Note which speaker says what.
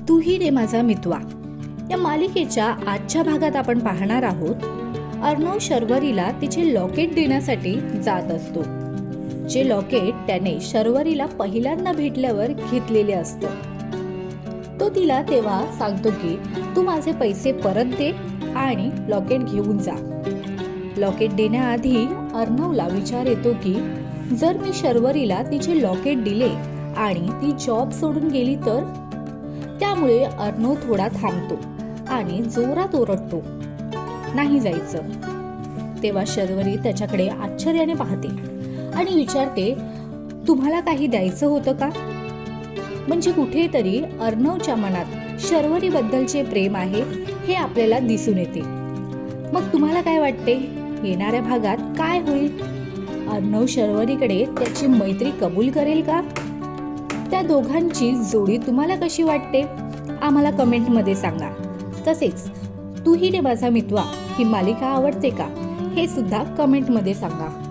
Speaker 1: तूही रे माझा मितवा या मालिकेच्या आजच्या भागात आपण पाहणार आहोत. अर्णव शर्वरीला तिचे लॉकेट देण्यासाठी जात असतो. जे लॉकेट त्याने शर्वरीला पहिल्यांदा भेटल्यावर घेतलेले असतं. तो तिला तेव्हा सांगतो की तू माझे पैसे परत दे आणि लॉकेट घेऊन जा. लॉकेट देण्याआधी अर्णवला विचार येतो की जर मी शर्वरीला तिचे लॉकेट दिले आणि ती जॉब सोडून गेली तर. त्यामुळे अर्णव थोडा थांबतो आणि जोरात ओरडतो, नाही जायचं. तेव्हा शर्वरी त्याच्याकडे आश्चर्याने पाहते आणि विचारते, तुम्हाला काही द्यायचं होतं का? म्हणजे कुठेतरी अर्णवच्या मनात शर्वरी बद्दलचे प्रेम आहे हे आपल्याला दिसून येते. मग तुम्हाला काय वाटते, येणाऱ्या भागात काय होईल? अर्णव शर्वरीकडे त्याची मैत्री कबूल करेल का? त्या दोघांची जोडी तुम्हाला कशी वाटते आम्हाला कमेंटमध्ये सांगा. तसेच तूही रे माझा मितवा ही मालिका आवडते का हे सुद्धा कमेंटमध्ये सांगा.